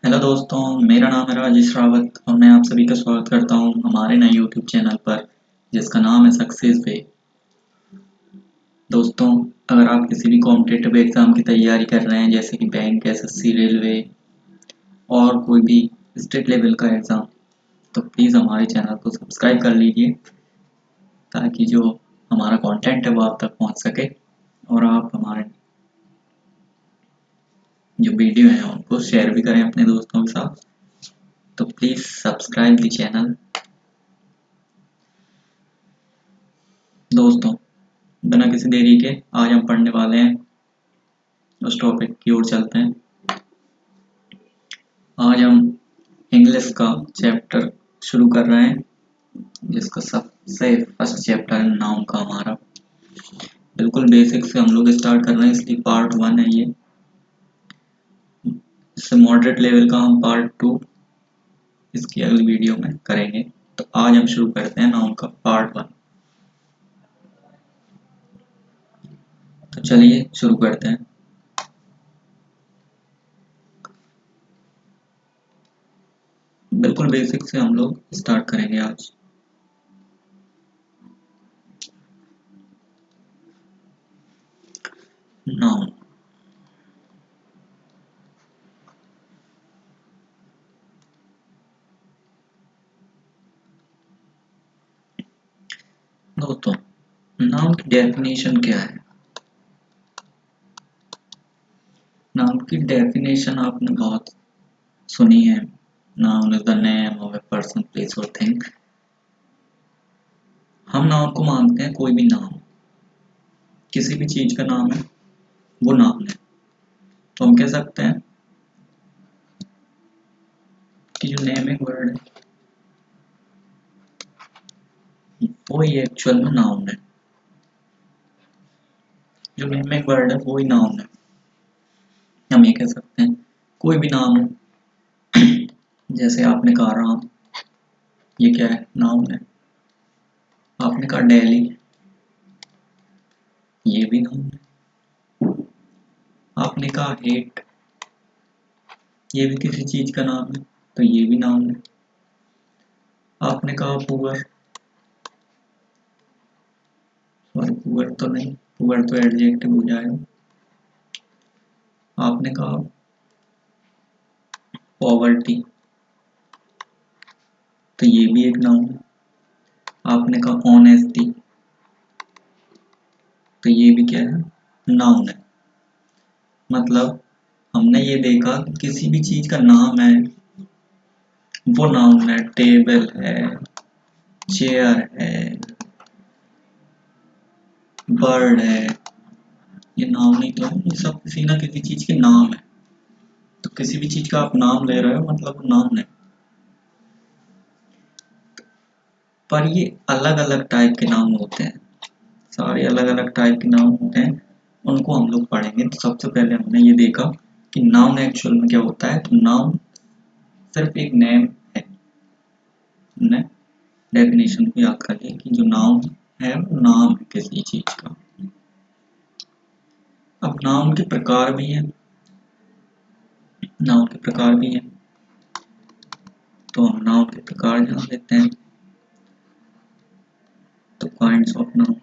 Hello दोस्तों, मेरा नाम है राजेश रावत और मैं आप सभी का स्वागत करता हूं हमारे नए यूट्यूब चैनल पर जिसका नाम है सक्सेस वे। दोस्तों, अगर आप किसी भी कॉम्पिटिटिव एग्ज़ाम की तैयारी कर रहे हैं जैसे कि बैंक, एसएससी, रेलवे और कोई भी स्टेट लेवल का एग्ज़ाम, तो प्लीज़ हमारे चैनल को सब्सक्राइब कर लीजिए ताकि जो हमारा कंटेंट है वो आप तक पहुंच सके और आप हमारे जो वीडियो हैं उनको शेयर भी करें अपने दोस्तों के साथ। तो प्लीज़ सब्सक्राइब द चैनल। दोस्तों, बिना किसी देरी के आज हम पढ़ने वाले हैं, उस टॉपिक की ओर चलते हैं। आज हम इंग्लिश का चैप्टर शुरू कर रहे हैं जिसका सबसे फर्स्ट चैप्टर है नाउन का हमारा। बिल्कुल बेसिक से हम लोग स्टार्ट कर रहे हैं, इसलिए पार्ट 1 है ये। इससे मॉडरेट लेवल का हम पार्ट 2 इसकी अगली वीडियो में करेंगे। तो आज हम शुरू करते हैं नाउन का पार्ट 1। तो चलिए शुरू करते हैं। बिल्कुल बेसिक से हम लोग स्टार्ट करेंगे आज। नाउन, दोस्तों नाउन की डेफिनेशन क्या है? नाउन की डेफिनेशन आपने बहुत सुनी है। Noun is the name of a person, place और थिंग। हम नाउन को मानते हैं कोई भी नाम, किसी भी चीज का नाम है वो नाउन है। तो हम कह सकते हैं कि जो नेम एक वर्ड है वो ही एक्चुअल में नाउन है। जो नेम एक वर्ड है वो ही नाउन है। हम ये कह सकते हैं कोई भी नाम हो, जैसे आपने कहा राम, ये क्या है? नाउन है। आपने कहा डेली, ये भी नाउन है। आपने कहा हेट, ये भी किसी चीज का नाम है, तो ये भी नाउन है। आपने कहा पुअर, सॉरी पुअर तो नहीं, पुअर तो एडजेक्टिव हो जाएगा। आपने कहा पॉवर्टी, तो ये भी एक नाउन है। आपने कहा ऑनेस्टी, तो ये भी क्या है? नाउन है। मतलब हमने ये देखा कि किसी भी चीज का नाम है वो नाउन है। टेबल है, चेयर है, बर्ड है, ये नाउन ही तो है। ये सब किसी ना किसी चीज के नाम है। तो किसी भी चीज का आप नाम ले रहे हो मतलब वो नाउन है। पर ये अलग अलग टाइप के नाउन होते हैं, सारे अलग अलग टाइप के नाउन होते हैं। उनको हम लोग पढ़ेंगे। तो सबसे पहले हमने ये देखा कि नाउन एक्चुअल में क्या होता है। तो नाउन सिर्फ एक नेम है। हमने डेफिनेशन को याद कर लिया कि जो नाउन है वो नाम है किसी चीज का। अब नाउन के प्रकार भी हैं। नाउन के प्रकार भी हैं, तो हम नाउन के प्रकार जान लेते हैं। तो काइंड्स ऑफ नाउन,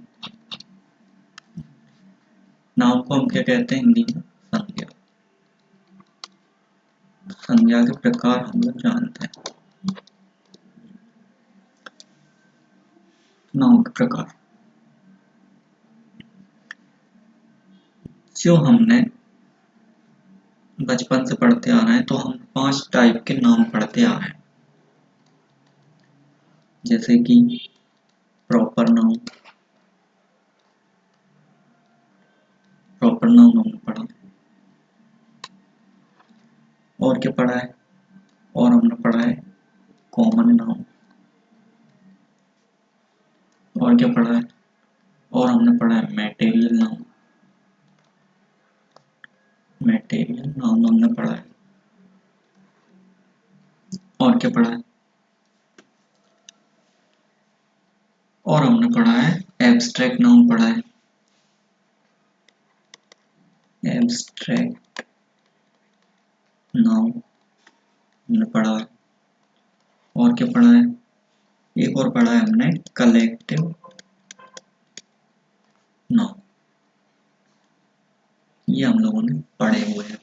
नाउन को हम क्या कहते हैं हिंदी में? संज्ञा। संज्ञा के प्रकार हम लोग जानते हैं। नाउन के प्रकार जो हमने बचपन से पढ़ते आ रहे हैं, तो हम 5 टाइप के नाउन पढ़ते आ रहे हैं। जैसे कि प्रॉपर नाउन, प्रॉपर नाउन हमने पढ़ा। और क्या पढ़ा है? और हमने पढ़ा है कॉमन नाउन। और क्या पढ़ा है? और हमने पढ़ा है मटेरियल नाउन। मटेरियल नाउन हमने पढ़ा है। और क्या पढ़ा है? और हमने पढ़ा है एब्स्ट्रैक्ट नाउन पढ़ा है। एब्स्ट्रैक्ट नाउन हमने पढ़ा है। और क्या पढ़ा है, एक और पढ़ा है हमने कलेक्टिव नाउन, ये हम लोगों ने पढ़े हुए हैं।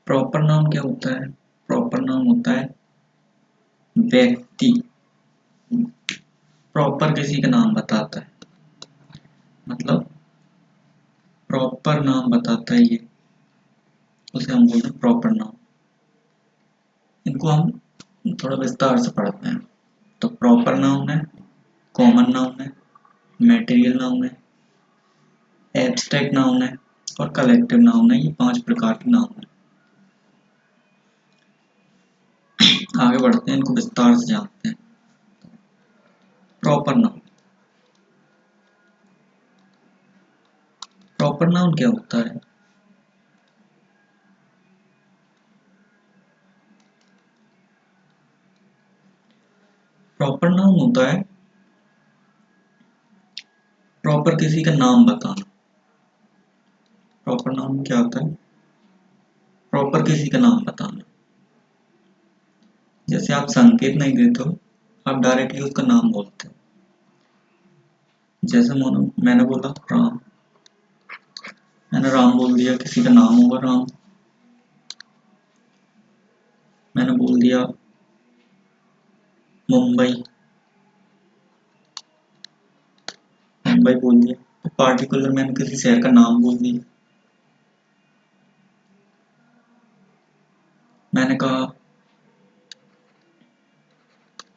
प्रॉपर नाउन क्या होता है, प्रॉपर नाउन होता है व्यक्ति, प्रॉपर किसी का नाम बताता है, मतलब प्रॉपर नाम बताता है ये, उसे हम बोलते हैं प्रॉपर नाउन। इनको हम थोड़ा विस्तार से पढ़ते हैं। तो प्रॉपर नाउन है, कॉमन नाउन है, मैटेरियल नाउन है, एब्स्ट्रैक्ट नाउन है और कलेक्टिव नाउन है। ये 5 प्रकार के नाउन है। आगे बढ़ते हैं, इनको विस्तार से जानते हैं। प्रॉपर नाउन, प्रॉपर नाउन क्या होता है, प्रॉपर नाउन होता है प्रॉपर किसी का नाम बताना। प्रॉपर नाउन क्या होता है, प्रॉपर किसी का नाम बताना। जैसे आप संकेत नहीं देते हो, आप डायरेक्टली उसका नाम बोलते हो। जैसे मैंने बोला राम, मैंने राम बोल दिया, किसी का नाम होगा राम। मैंने बोल दिया मुंबई, मुंबई बोल दिया, तो पार्टिकुलर मैंने किसी शहर का नाम बोल दिया। मैंने कहा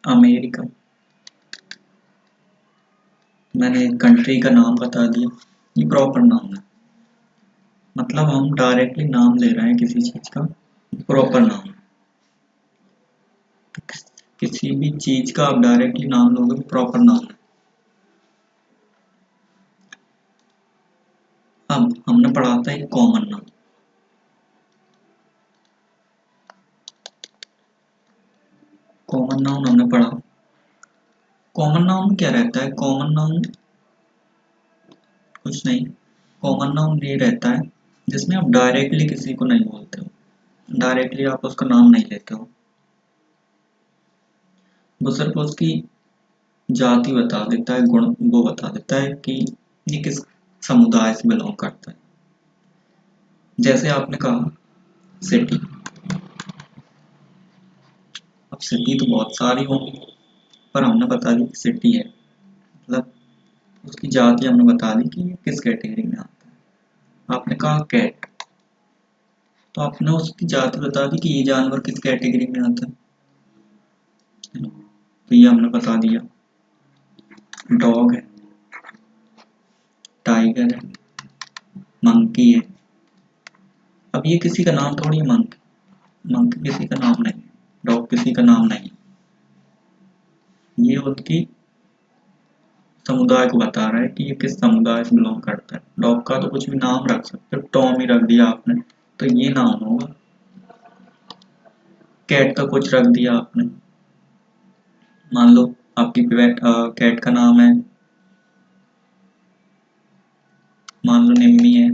अमेरिका, मैंने कंट्री का नाम बता दिया। ये प्रॉपर नाम है, मतलब हम डायरेक्टली नाम ले रहे हैं किसी चीज का, प्रॉपर नाम है। किसी भी चीज का आप डायरेक्टली नाम लोगे तो प्रॉपर नाम है। अब हमने पढ़ा था एक कॉमन नाउन, कॉमन नाउन हमने पढ़ा। कॉमन नाउन क्या रहता है, कॉमन नाउन कुछ नहीं, कॉमन नाउन ये रहता है जिसमें आप डायरेक्टली किसी को नहीं बोलते हो, डायरेक्टली आप उसका नाम नहीं लेते हो, वो सिर्फ उसकी जाति बता देता है, गुण वो बता देता है कि ये किस समुदाय से बिलोंग करता है। जैसे आपने कहा सिटी, अब सिटी तो बहुत सारी होंगी, पर हमने बता दी सिटी है, मतलब उसकी जाति हमने बता दी कि ये किस कैटेगरी में आता है। आपने कहा कैट, तो आपने उसकी जाति बता दी कि ये जानवर किस कैटेगरी में आता है ना? तो ये हमने बता दिया। डॉग है, टाइगर है, मंकी है। अब ये किसी का नाम थोड़ी, मंकी, मंकी किसी का नाम नहीं, डॉग किसी का नाम नहीं, ये उनकी समुदाय को बता रहा है कि ये किस समुदाय से बिलोंग करता है। डॉग का तो कुछ भी नाम रख सकते हो, टॉम ही रख दिया आपने तो ये नाम होगा। कैट का कुछ रख दिया आपने, मान लो आपकी कैट का नाम है, मान लो निम्मी है,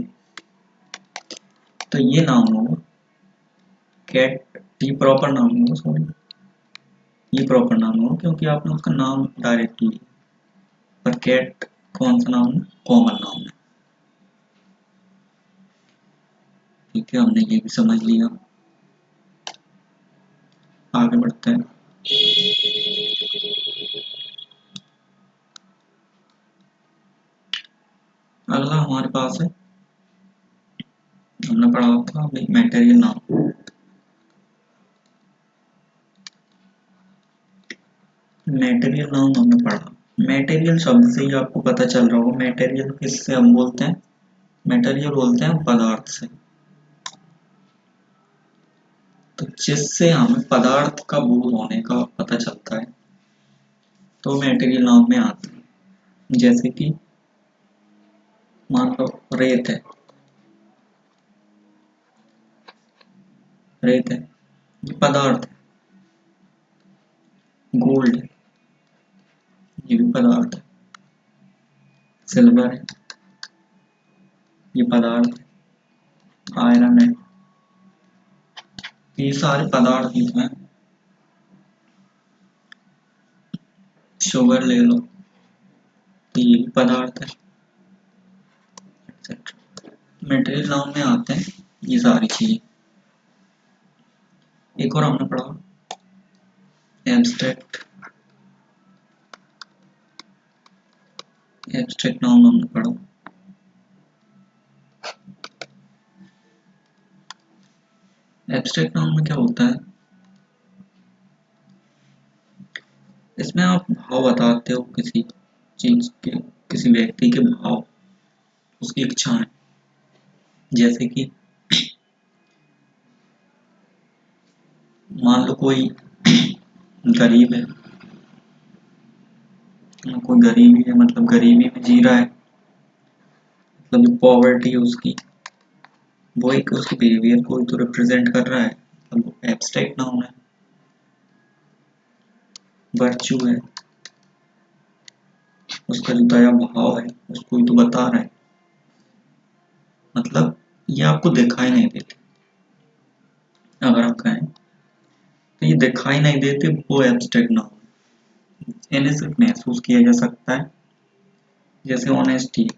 तो ये नाम होगा कैट। ये प्रॉपर नाम होगा, सॉरी, ये प्रॉपर नाम होगा क्योंकि आपने उसका नाम डायरेक्ट लिया। पर कैट कौन सा नाम है, कॉमन नाम है। ठीक है, हमने ये भी समझ लिया। आगे बढ़ते हैं। अगला हमारे पास है, हमने पढ़ा था अभी मैटेरियल नाउन। मैटेरियल नाउन हमने पढ़ा, मैटेरियल शब्द से ही आपको पता चल रहा होगा मैटेरियल किससे हम बोलते हैं, मैटेरियल बोलते हैं पदार्थ से। तो जिससे हमें पदार्थ का बोध होने का पता चलता है तो मैटेरियल नाउन में आता है। जैसे कि मान लो रेत है, रेत है ये पदार्थ है। गोल्ड है, ये भी पदार्थ है। सिल्वर है, ये पदार्थ है। आयरन है, ये सारे पदार्थ ही हैं। शुगर ले लो तो ये भी पदार्थ है, एक्सेट्रा। मटेरियल नाउन में आते हैं ये सारी चीजें। एक और हमने पढ़ा एब्स्ट्रैक्ट, एब्स्ट्रैक्ट नाउन हमने पढ़ा। एब्स्ट्रैक्ट नाउन में क्या होता है, इसमें आप भाव बताते हो किसी चीज के, किसी व्यक्ति के भाव, उसकी इच्छाएं। जैसे कि मान लो कोई गरीब है, कोई गरीबी है मतलब गरीबी में जी रहा है, मतलब जो पॉवर्टी है उसकी, वो एक उसके बिहेवियर को तो रिप्रेजेंट कर रहा है, मतलब एब्स्ट्रैक्ट नाउन है। वर्च्यू है, उसका जो दया भाव है उसको ही तो बता रहा है, मतलब ये आपको दिखाई नहीं देते। अगर आप कहें तो ये दिखाई नहीं देते, वो एब्स्ट्रैक्ट नाउन, इन्हें सिर्फ महसूस किया जा सकता है। जैसे ऑनेस्टी,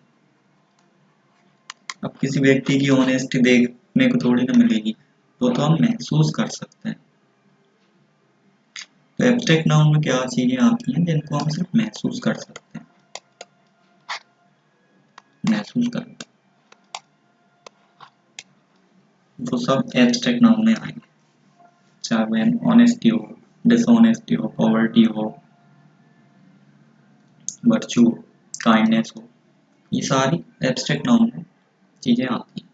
अब किसी व्यक्ति की ऑनेस्टी देखने को थोड़ी ना मिलेगी, वो तो हम महसूस कर सकते हैं। तो एब्स्ट्रैक्ट नाउन में क्या चीजें आती हैं जिनको हम सिर्फ महसूस कर सकते हैं, महसूस कर, वो सब एब्स्ट्रैक्ट नाउन में आएंगे। चाहे वह ऑनेस्टी हो, डिसऑनेस्टी हो, पॉवर्टी हो, वर्च्यू हो, काइंडनेस हो, ये सारी एब्स्ट्रैक्ट नाउन में चीजें आती हैं।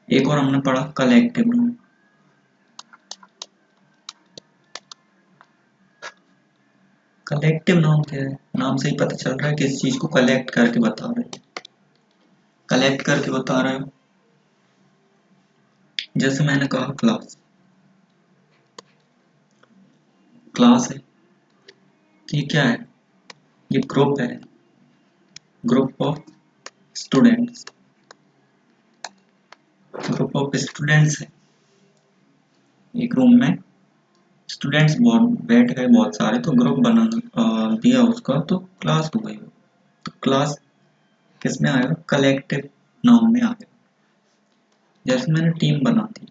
एक और हमने पढ़ा कलेक्टिव नाउन। कलेक्टिव नाउन क्या है, नाम से ही पता चल रहा है कि इस चीज को कलेक्ट करके बता रहे हैं, कलेक्ट करके बता रहे हो। जैसे मैंने कहा क्लास, क्लास है, ये क्या है, ये ग्रुप है, group of students, group of students है। एक रूम में स्टूडेंट्स बहुत बैठ गए बहुत सारे, तो ग्रुप बना दिया उसका, तो क्लास हो गई। तो क्लास किस में आएगा, कलेक्टिव नाउन में आएगा। जैसे मैंने टीम बना दी,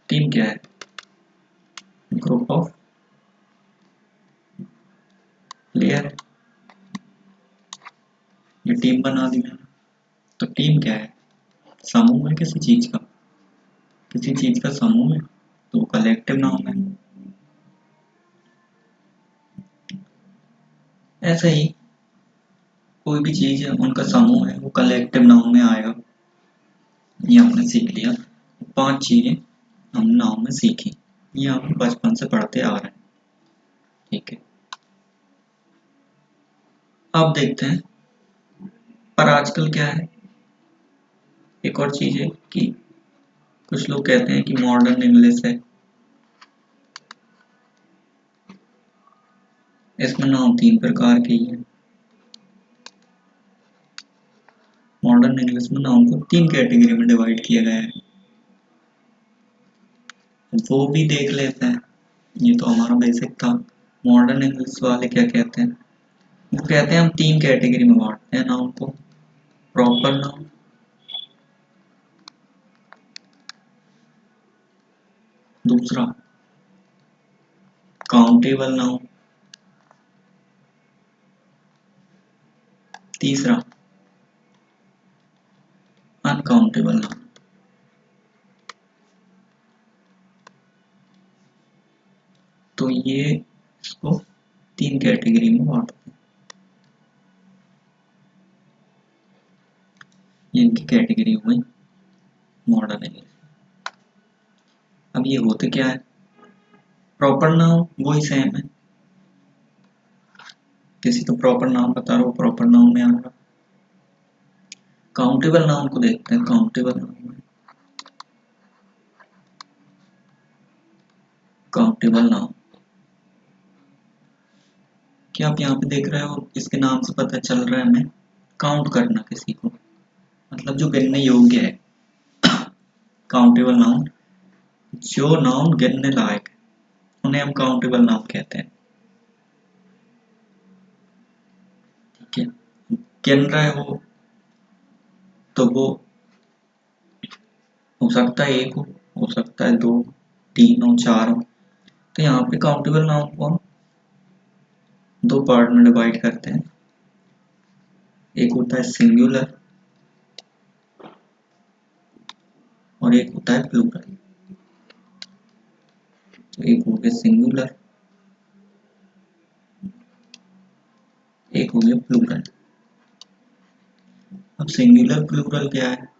टीम क्या है, ग्रुप ऑफ प्लेयर, ये टीम बना दी मैंने। तो टीम क्या है, समूह है किसी चीज का, किसी चीज का समूह है, तो कलेक्टिव नाउन है। ऐसे ही कोई भी चीज है उनका समूह है, वो कलेक्टिव नाउन में आएगा। ये हमने सीख लिया, 5 चीजें हम नाउन में सीखी, ये हम बचपन से पढ़ते आ रहे हैं, ठीक है। अब देखते हैं, पर आजकल क्या है, एक और चीज है कि कुछ लोग कहते हैं कि मॉडर्न इंग्लिश है, इसमें नाउन 3 प्रकार के ही है। मॉडर्न इंग्लिश में नाउन को 3 कैटेगरी में डिवाइड किया गया है, वो भी देख लेते हैं। ये तो हमारा बेसिक था। मॉडर्न इंग्लिश वाले क्या कहते हैं, वो कहते हैं हम 3 कैटेगरी में बांटते हैं नाउन को, प्रॉपर नाउन, दूसरा काउंटेबल नाउन, तीसरा अनकाउंटेबल नाउन। तो ये इसको 3 कैटेगरी में बांटते हैं, ये इनकी कैटेगरी हो गई मॉडर्न इंग्लिश। अब ये होते क्या है, प्रॉपर नाउन वही सेम है, किसी को प्रॉपर नाउन बता रहा हो प्रॉपर नाउन में आएगा। काउंटेबल नाउन को देखते हैं, काउंटेबल नाउन में, काउंटेबल नाउन क्या आप यहाँ पे देख रहे हो, इसके नाम से पता चल रहा है हमें काउंट करना किसी को, मतलब जो गिनने योग्य है, काउंटेबल नाउन, जो नाउन गिनने लायक है उन्हें हम काउंटेबल नाउन कहते हैं। ठीक है, गिन रहे तो वो हो सकता है एक हो सकता है 2, 3 हो, 4 हो। तो यहाँ पे काउंटेबल नाउन को हम 2 पार्ट में डिवाइड करते हैं। एक होता है सिंगुलर और एक होता है प्लूरल। तो एक हो गया सिंगुलर, एक हो गया प्लूरल। अब सिंगुलर प्लूरल क्या है?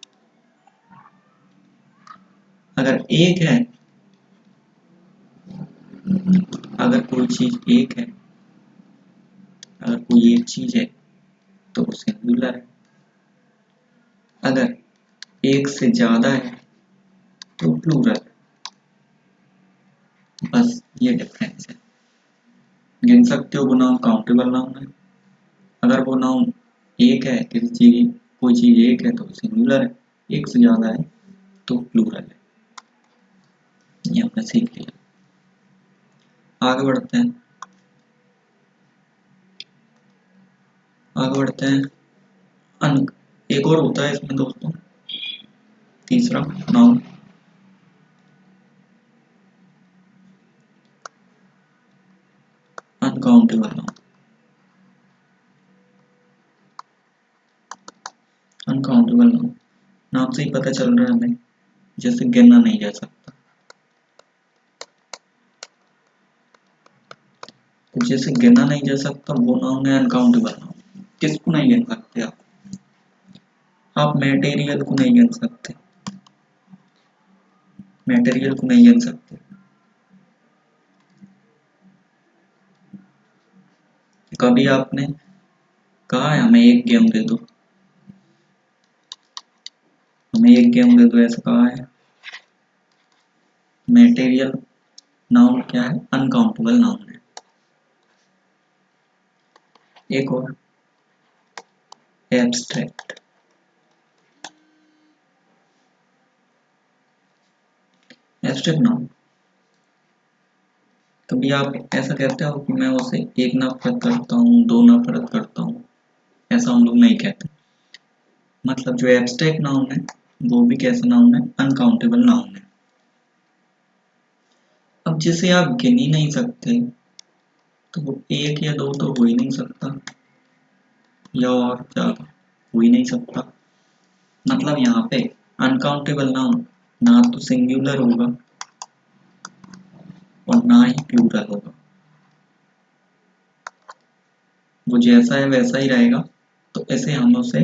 अगर एक है, अगर कोई चीज एक है, अगर कोई एक चीज है तो वो सिंगुलर है। अगर एक से ज्यादा है तो प्लूरल है। बस ये डिफरेंस है। गिन सकते हो वो नाउन काउंटेबल नाउन है। अगर वो नाउन एक है, किसी चीज कोई चीज एक है तो सिंगुलर है, एक से ज्यादा है तो प्लूरल है। ये हमने सीख लिया। आगे बढ़ते हैं, आगे बढ़ते हैं। एक और होता है इसमें दोस्तों, तीसरा noun, uncountable noun. Uncountable noun नाम से ही पता चल रहा है हमें, जैसे गिना नहीं जा सकता। तो जैसे गिना नहीं जा सकता वो नाउन है अनकाउंटेबल नाउन। किसको नहीं गिन सकते आप मटेरियल को नहीं गिन सकते, मटेरियल को नहीं गिन सकते। कभी आपने कहा है हमें एक गेम दे दो, हमें एक गेम दे दो, ऐसा कहा है? मटेरियल नाउन क्या है? अनकाउंटेबल नाउन है। एक और एब्स्ट्रैक्ट। एब्स्ट्रैक्ट नाउन, कभी आप ऐसा कहते हो कि मैं उसे एक नफरत करता हूँ, 2 नफरत करता हूँ, ऐसा हम लोग नहीं कहते। मतलब जो एब्स्ट्रैक्ट नाउन है वो भी कैसा नाउन है? अनकाउंटेबल नाउन है। अब जिसे आप गिन ही नहीं सकते तो वो 1 या 2 तो हो ही नहीं सकता, या और ज्यादा हो ही नहीं सकता। मतलब यहाँ पे अनकाउंटेबल नाउन ना तो सिंगुलर होगा और ना ही प्लूरल होगा, वो जैसा है वैसा ही रहेगा। तो ऐसे हम उसे,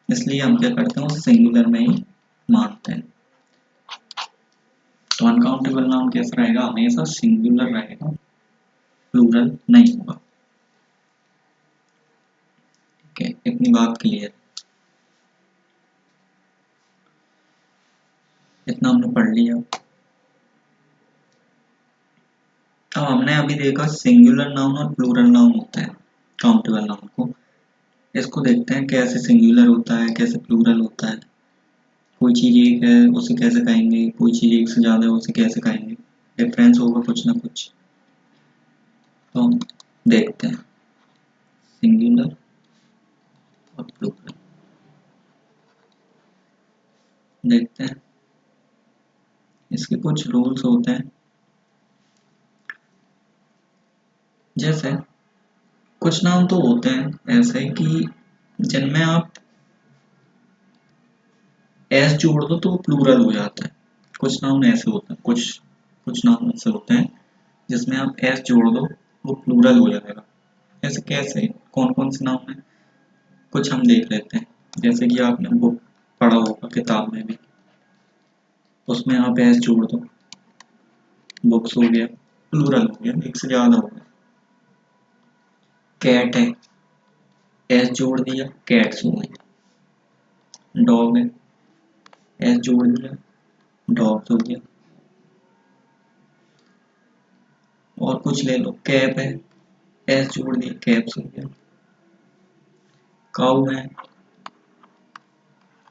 इसलिए हम क्या करते हैं, उसे सिंगुलर में ही मानते हैं। तो अनकाउंटेबल नाउन कैसा रहेगा? हमेशा सिंगुलर रहेगा, प्लूरल नहीं होगा। ठीक है, इतनी बात क्लियर, इतना हमने पढ़ लिया। अब हमने अभी देखा सिंगुलर नाउन और प्लूरल नाउन होता है काउंटेबल नाउन को। इसको देखते हैं कैसे सिंगुलर होता है, कैसे प्लूरल होता है। कोई चीज एक है उसे कैसे कहेंगे, कोई चीज एक से ज्यादा है उसे कैसे कहेंगे, डिफरेंस होगा कुछ ना कुछ। तो हम देखते हैं सिंगुलर और प्लूरल, देखते हैं। इसके कुछ रूल्स होते हैं, जैसे कुछ नाउन तो होते हैं ऐसे कि जिनमें आप एस जोड़ दो तो वो प्लूरल हो जाता है। कुछ नाउन ऐसे होते हैं, कुछ नाउन ऐसे होते हैं जिसमें आप एस जोड़ दो वो प्लूरल हो जाएगा। ऐसे कैसे, कौन कौन से नाउन है कुछ हम देख लेते हैं। जैसे कि आपने बुक पढ़ा होगा किताब में भी, उसमें आप एस जोड़ दो, बुक्स हो गया, प्लूरल हो गया, एक से ज्यादा हो गया। कैट है, एस जोड़ दिया, कैट्स हो गई। डॉग है, एस जोड़ दिया, डॉग्स हो गया। और कुछ ले लो, कैप है, एस जोड़ दिया, कैप्स हो गया। काऊ है,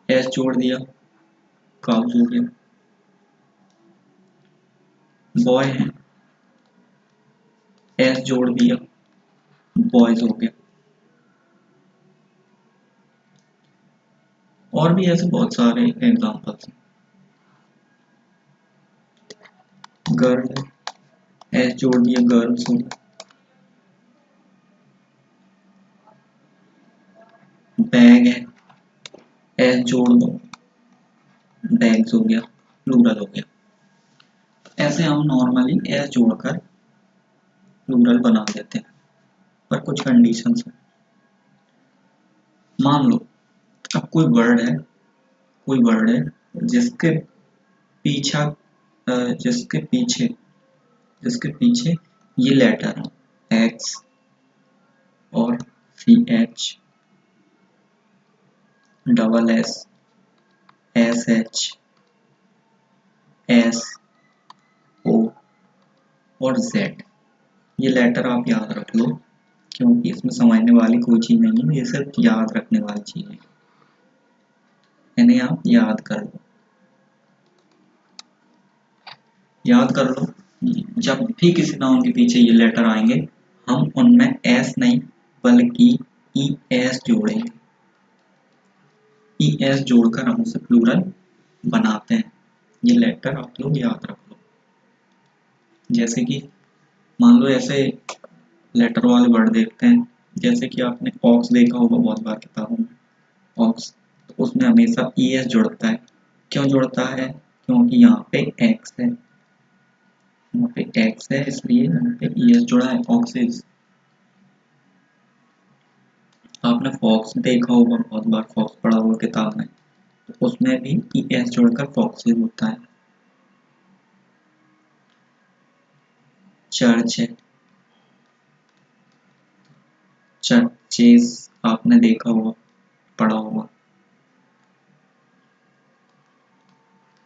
एस जोड़ दिया, काउस हो गया। बॉय है, एस जोड़ दिया, बॉयज हो गया। और भी ऐसे बहुत सारे एग्जांपल्स हैं। गर्ल है, एस जोड़ दिया, गर्ल्स हो गया। बैग है, एस जोड़ दो, बैग्स हो गया, प्लूरल हो गया। ऐसे हम नॉर्मली एस जोड़कर प्लूरल बना देते हैं, पर कुछ कंडीशंस हैं। मान लो अब कोई वर्ड है जिसके पीछा जिसके पीछे ये लेटर हो, एक्स और C H, double S, S H, S O और जेड। ये लेटर आप याद रख लो, क्योंकि इसमें समझने वाली कोई चीज नहीं है, ये सिर्फ याद रखने वाली चीज है, इन्हें आप याद कर लो। याद कर लो, जब भी किसी नाउन के पीछे ये लेटर आएंगे, हम उनमें एस नहीं बल्कि ई एस जोड़ेंगे। ई एस जोड़कर हम उसे प्लूरल बनाते हैं। ये लेटर आप लोग याद रख लो। जैसे कि मान लो ऐसे लेटर वाले वर्ड देखते हैं, जैसे कि आपने ऑक्स देखा होगा बहुत बार किताबों में, ऑक्स, तो उसमें हमेशा ई एस जुड़ता है। क्यों जुड़ता है? क्योंकि यहाँ पे एक्स है, यहाँ पे एक्स है, इसलिए यहाँ पे ई एस जुड़ा है, ऑक्सिस। आपने फॉक्स देखा होगा बहुत बार, फॉक्स पढ़ा हुआ किताब में, तो उसमें भी ई एस जोड़कर फॉक्सिस होता है। चर्च है, चर्चेस आपने देखा होगा, पढ़ा होगा।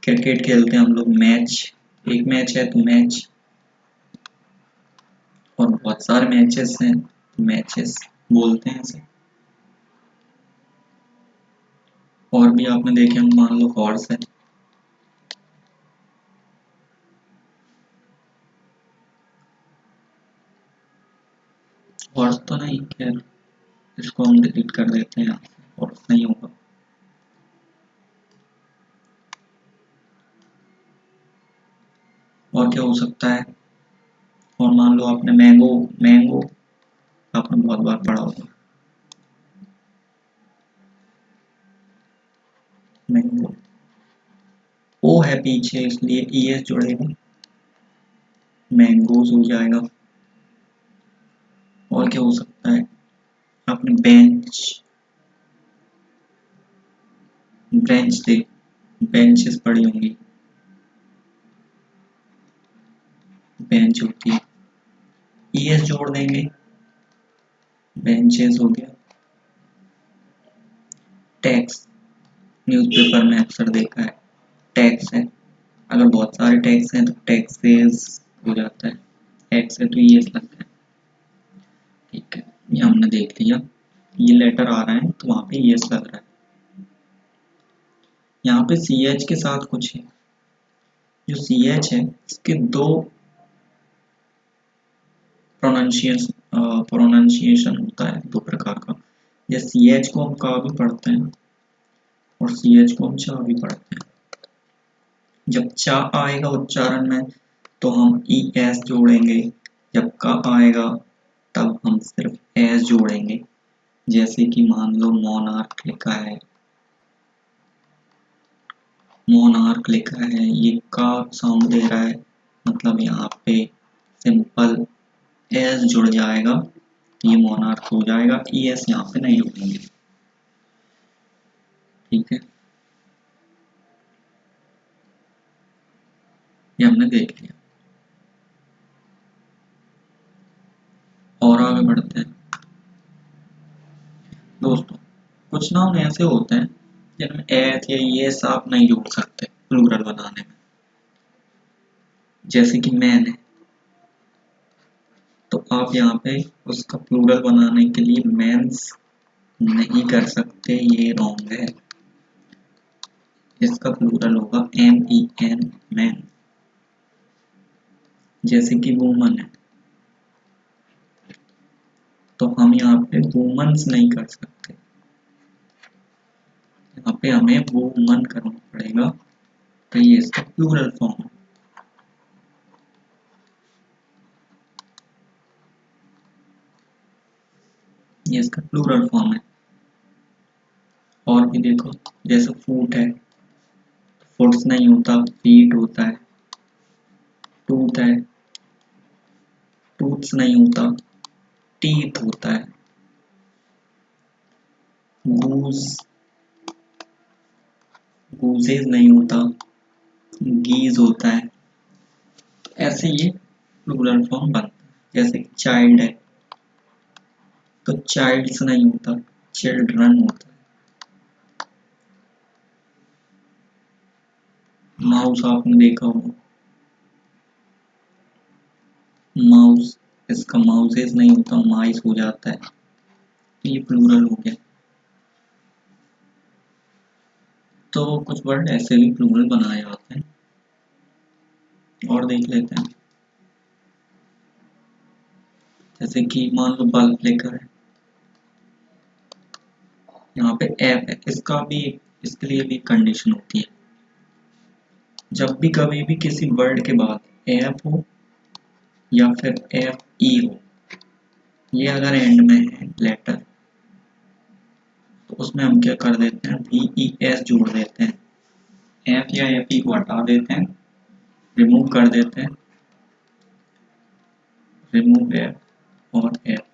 क्रिकेट खेलते हैं हम लोग, मैच, एक मैच है तो मैच, और बहुत सारे मैचेस हैं तो मैचेस बोलते हैं इसे। और भी आपने देखे हम, मान लो हॉर्स है, हॉर्स तो नहीं, खैर इसको हम डिलीट कर देते हैं, हॉर्स नहीं होगा। और क्या हो सकता है? और मान लो आपने मैंगो, मैंगो आपने बहुत बार पढ़ा होगा, मैंगो, ओ है पीछे इसलिए ई एस जुड़ेगा, मैंगोज हो जाएगा। और क्या हो सकता है? आपने बेंच, बेंच देख, बेंचेस पढ़ी होंगी, बेंच होती है, ई एस जोड़ देंगे, बेंचेस हो गया। टैक्स, न्यूज़पेपर में अक्सर देखा है, टैक्स है, अगर बहुत सारे टैक्स हैं तो टैक्सेस हो जाता है, टैक्स है तो ई एस लगता है। ठीक है, ये हमने देख लिया, ये लेटर आ रहा है तो वहां पे ई एस लग रहा है। यहाँ पे सी एच के साथ कुछ है, जो सी एच है इसके दो प्रोनाउंसिएशन होता है, दो प्रकार का। जैसे सी एच को हम का भी पढ़ते हैं और सी एच को हम चा भी पढ़ते हैं। जब चा आएगा उच्चारण में तो हम ई एस जोड़ेंगे, जब का आएगा तब हम सिर्फ एस जोड़ेंगे। जैसे कि मान लो मोनार्क लिखा है, मोनार्क लिखा है, ये का साउंड दे रहा है, मतलब यहाँ पे सिंपल एस जुड़ जाएगा, ये मोनार्क हो जाएगा, ई एस यहाँ पे नहीं जोड़ेंगे। ठीक है, ये हमने देख लिया। और आगे बढ़ते हैं दोस्तों। कुछ नाउन ऐसे होते हैं जिनमें एस या एस आप नहीं जोड़ सकते प्लूरल बनाने में। जैसे कि मैन है, तो आप यहाँ पे उसका प्लूरल बनाने के लिए मेंस नहीं कर सकते, ये रॉन्ग है। इसका प्लूरल होगा एम ई एन, मैन। जैसे कि वुमन है, तो हम यहाँ पे वुमन्स नहीं कर सकते, यहाँ पे हमें वुमन करना पड़ेगा। तो ये इसका प्लूरल फॉर्म है। ये इसका प्लूरल फॉर्म है। और भी देखो, जैसे फूट है, फुट्स नहीं होता, फीट होता है। टूथ है, टूथ्स नहीं होता, टीथ होता है। गूज, गूजेज नहीं होता, गीज होता है। ऐसे ये प्लूरल फॉर्म बनता है। जैसे चाइल्ड है, तो चाइल्ड्स नहीं होता, चिल्ड्रन होता है। माउस आपने देखा होगा, माउस, इसका माउसेस नहीं होता, माइस हो जाता है। ये प्लूरल हो गया। तो कुछ वर्ड ऐसे भी प्लूरल बनाए जाते हैं, और देख लेते हैं। जैसे कि मान लो बल्ब लिखा है, यहाँ पे एफ है, इसका भी, इसके लिए भी कंडीशन होती है। जब भी कभी भी किसी वर्ड के बाद एफ हो या फिर एफ ई हो, ये अगर एंड में है लेटर, तो उसमें हम क्या कर देते हैं, वी ई एस जोड़ देते हैं। एफ या एफ ई को हटा देते हैं, रिमूव कर देते हैं, रिमूव एफ और एफ,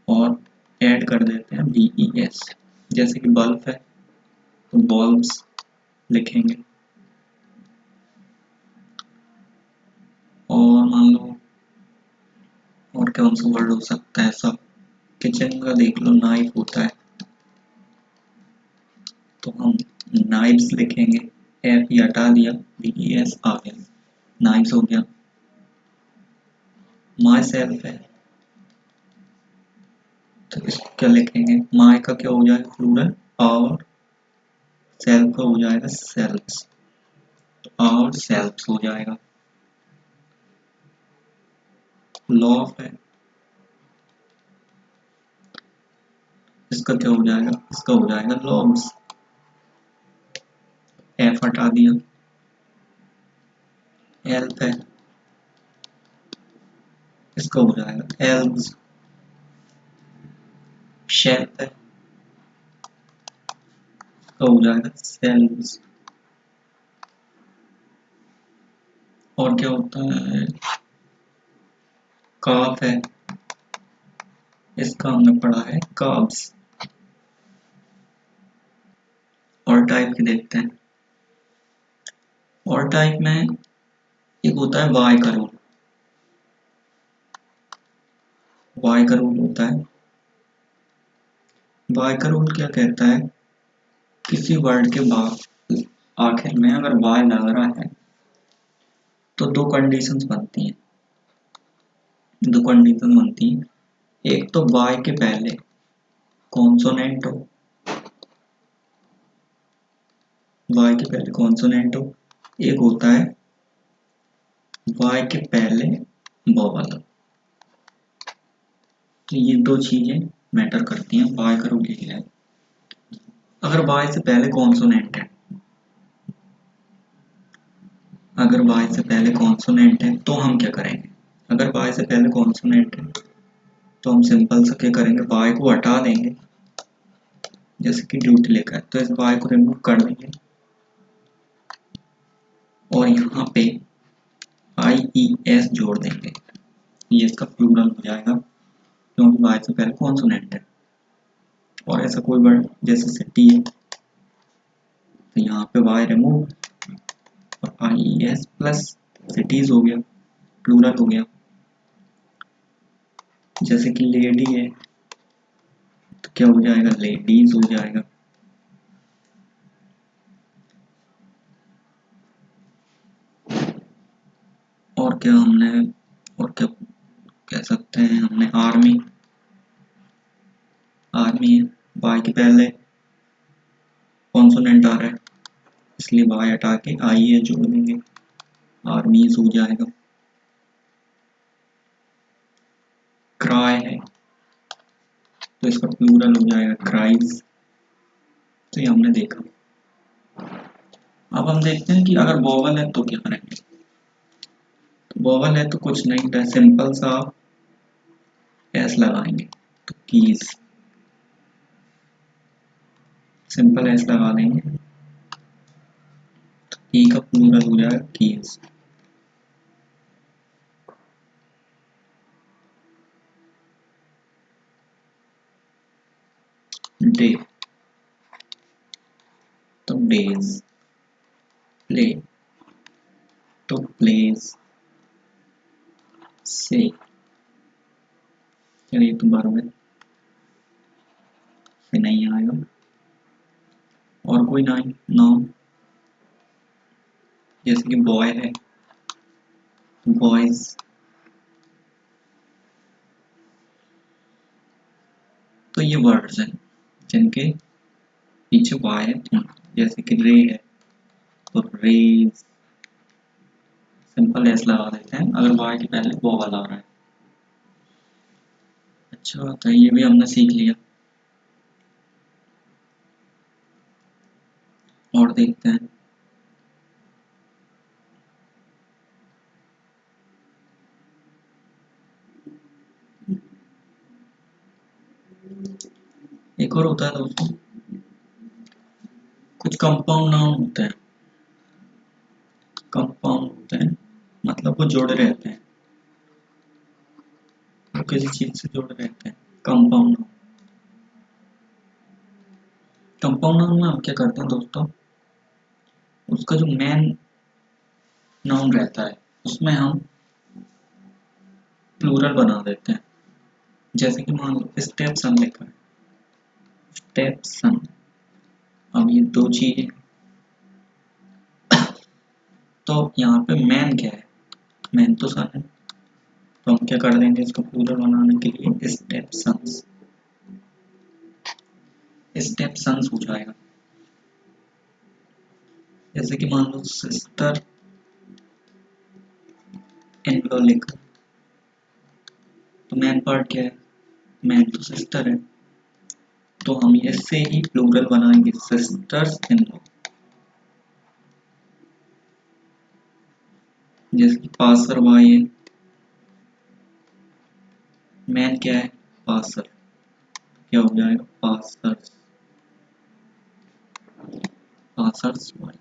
और ऐड कर देते हैं वी ई एस। जैसे कि बल्ब है, तो बल्ब्स लिखेंगे। और मान लो और कौन सा वर्ड हो सकता है, सब किचन का देख लो, नाइफ होता है, तो हम नाइफ्स लिखेंगे। एफ ही हटा दिया, वी ई एस आ गया, नाइफ्स हो गया। माई सेल्फ है, तो इसको क्या लिखेंगे, माई का क्या हो जाएगा प्लूरल, और सेल्फ का हो जाएगा सेल्फ्स, तो और सेल्फ्स हो जाएगा। लॉफ है, इसका क्या हो जाएगा, इसका हो जाएगा लॉब्स, एफ हटा दिया। हेल्प है, इसका हो जाएगा हेल्प्स। शेल्फ है, इसका हो जाएगा सेल्व्स। और क्या होता है, काफ है, इसका हमने पढ़ा है काब्स। और टाइप के देखते हैं। और टाइप में एक होता है वाई का रूल। वाई का रूल होता है, वाई का रूल क्या कहता है, किसी वर्ड के बाद आखिर में अगर वाई लग रहा है तो दो कंडीशंस बनती हैं, दो कंडीशन बनती हैं। एक तो वाई के पहले कॉन्सोनेंट हो, वाई के पहले कॉन्सोनेंट हो, एक होता है वाई के पहले वोवल। तो ये दो चीजें मैटर करती हैं, वाई का रूल यही है। अगर वाई से पहले कॉन्सोनेंट है, अगर वाई से पहले कॉन्सोनेंट है तो हम क्या करेंगे, अगर वाई से पहले कॉन्सोनेंट है तो हम सिंपल से क्या करेंगे, वाई को हटा देंगे। जैसे कि ड्यूटी लिखा है, तो इस वाई को रिमूव कर देंगे, और यहाँ पे आई ई एस जोड़ देंगे। ये इसका प्लूरल हो जाएगा, क्योंकि वाई से पहले कॉन्सोनेंट है। और ऐसा कोई वर्ड जैसे सिटी है, तो यहाँ पे वाई रिमूव और आई ई एस प्लस सिटीज हो गया, प्लूरल हो गया। जैसे कि लेडी है, तो क्या हो जाएगा, लेडीज हो जाएगा। और क्या हमने, और क्या कह सकते हैं, हमने आर्मी, आर्मी है, वाई के पहले कॉन्सोनेंट आ रहा है, इसलिए वाई हटा के आई ए जोड़ देंगे, आर्मीज हो जाएगा। क्राई है तो इसका प्लूरल हो जाएगा क्राइज। तो ये हमने देखा। अब हम देखते हैं कि अगर वोवल है तो क्या करेंगे। तो वोवल है तो कुछ नहीं है, सिंपल सा एस लगाएंगे तो कीज, सिंपल एस लगा देंगे तो की का प्लूरल हो जाएगा कीज। डे तो डेज, प्ले तो प्लेज, से चलिए दोबारा में से नहीं आएगा। और कोई नाउन जैसे कि बॉय है बॉयज, तो ये वर्ड्स हैं जिनके पीछे वाई है, जैसे कि रे है तो रेज, सिंपल एस लगा देते हैं अगर वाई के पहले वोवल आ रहा है। अच्छा तो ये भी हमने सीख लिया। और देखते हैं एक और होता है दोस्तों, कुछ कंपाउंड नाउन होते हैं। कंपाउंड होते हैं मतलब वो जुड़े रहते हैं, वो किसी चीज से जुड़े रहते हैं। कंपाउंड नाउन, कंपाउंड नाउन में हम क्या करते हैं दोस्तों, उसका जो मेन नाउन रहता है उसमें हम प्लूरल बना देते हैं। जैसे कि मान लो स्टेप सन लिखा है, स्टेप सन। अब ये दो चीजें, तो यहाँ पे मैन क्या है, मैन तो सन है, तो हम क्या कर देंगे इसको प्लूरल बनाने के लिए स्टेप सन्स, स्टेप सन्स हो जाएगा। जैसे कि मान लो सिस्टर इन लॉ लिखा, तो मैन पार्ट क्या है, मैन तो सिस्टर है, तो हम इससे ही प्लूरल बनाएंगे सिस्टर्स इन लॉ। जैसे कि पासर वाई है, मैन क्या है पासर, क्या हो जाएगा पासर्स, पासर्स वाई।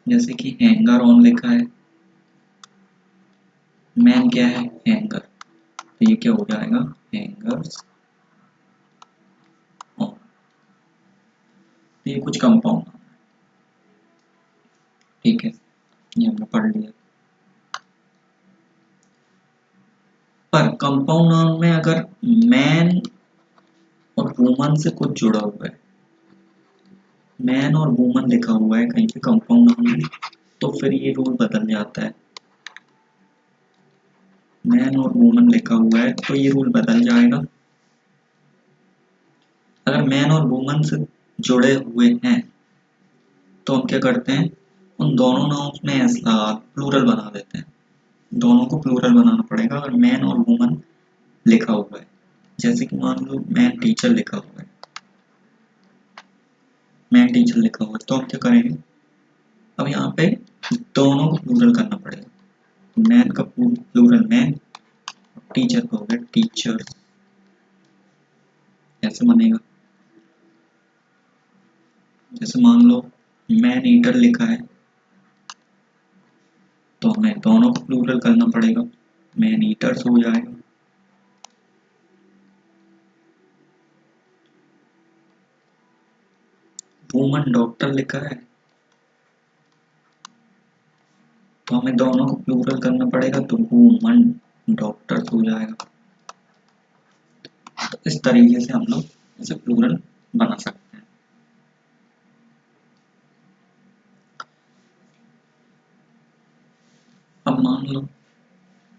जैसे कि हैंगर ऑन लिखा है, मैन क्या है हैंगर, तो ये क्या हो जाएगा हैंगर्स ऑन। ये कुछ कंपाउंड, ठीक है, ये हमने पढ़ लिया। पर कंपाउंड नाउन में अगर मैन और वुमन से कुछ जुड़ा हुआ है, मैन और वुमन लिखा हुआ है कहीं पे कंपाउंड नाउन में, तो फिर ये रूल बदल जाता है। मैन और वुमन लिखा हुआ है तो ये रूल बदल जाएगा। अगर मैन और वुमन से जुड़े हुए हैं तो हम क्या करते हैं, उन दोनों नाउन्स में एस लगा प्लूरल बना देते हैं। दोनों को प्लूरल बनाना पड़ेगा अगर मैन और वुमन लिखा हुआ है। जैसे कि मान लो मैन टीचर लिखा हुआ है, मैन टीचर लिखा हुआ है, तो हम क्या करेंगे, अब यहाँ पे दोनों को प्लूरल करना पड़ेगा। तो मैन का प्लूरल मैन, टीचर का हो गया टीचर, ऐसे बनेगा। जैसे मान लो मैन ईटर लिखा है, तो हमें दोनों को प्लूरल करना पड़ेगा, मैन ईटर्स हो जाएगा। वुमन डॉक्टर लिखा है, तो हमें दोनों को प्लूरल करना पड़ेगा, तो वुमन डॉक्टर्स हो जाएगा। तो इस तरीके से हम लोग इसे प्लूरल बना सकते हैं। अब मान लो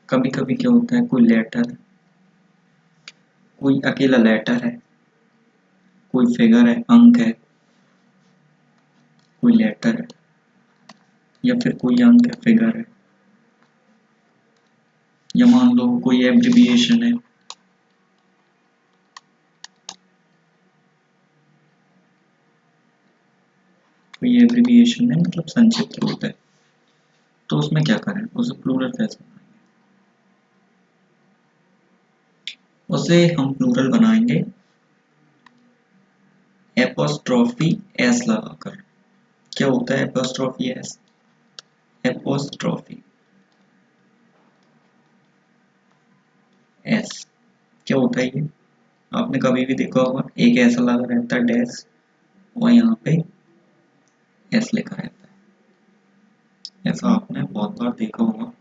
कभी कभी क्या होता है, कोई लेटर, कोई अकेला लेटर है, कोई फिगर है, अंक है, कोई लेटर है, या फिर कोई अंक है, फिगर है, या मान लो कोई एब्रिविएशन है, कोई एब्रिविएशन है मतलब संक्षिप्त रूप है, तो उसमें क्या करें, उसे प्लूरल कैसे बनाएंगे? उसे हम प्लूरल बनाएंगे एपोस्ट्रोफी एस लगाकर। क्या होता है एपोस्ट्रोफी एस? एपोस्ट्रोफी एस क्या होता है ये? आपने कभी भी देखा होगा, एक ऐसा लगा रहता है डैश और यहाँ पे एस लिखा रहता है, ऐसा आपने बहुत बार देखा होगा।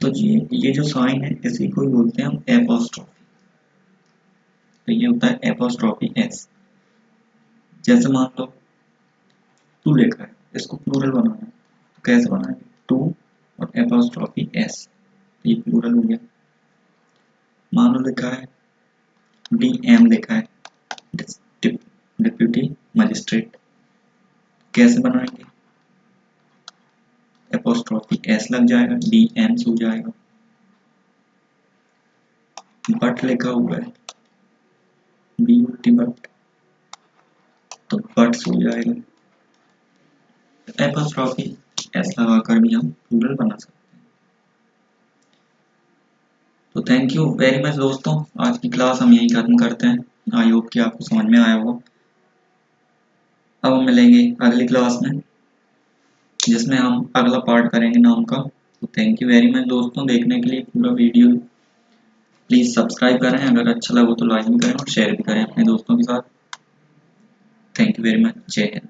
तो ये जो साइन है इसी को ही बोलते हैं हम एपोस्ट्रोफी। तो ये होता है एपोस्ट्रोफी एस। जैसे मान लो टू लिखा है, इसको प्लूरल बनाना है, तो कैसे बनाएंगे? टू और एपोस्ट्रोफी एस, तो ये प्लूरल हो गया। मान लो लिखा है डीएम लिखा है, डिप्यूटी मजिस्ट्रेट, कैसे बनाएंगे? एपोस्ट्रोफी एस लग जाएगा, डीएम हो जाएगा। बट लिखा हुआ है बीयूटी बट, तो बट्स हो जाएगा। एपोस्ट्रोफी एस लगाकर भी हम प्लूरल बना सकते हैं। तो थैंक यू वेरी मच दोस्तों, आज की क्लास हम यही खत्म करते हैं। आई होप कि आपको समझ में आया होगा। अब हम मिलेंगे अगली क्लास में, जिसमें हम अगला पार्ट करेंगे नाउन का। तो थैंक यू वेरी मच दोस्तों देखने के लिए पूरा वीडियो। प्लीज़ सब्सक्राइब करें, अगर अच्छा लगा तो लाइक भी करें और शेयर भी करें अपने दोस्तों के साथ। Thank you very much. जय हिंद।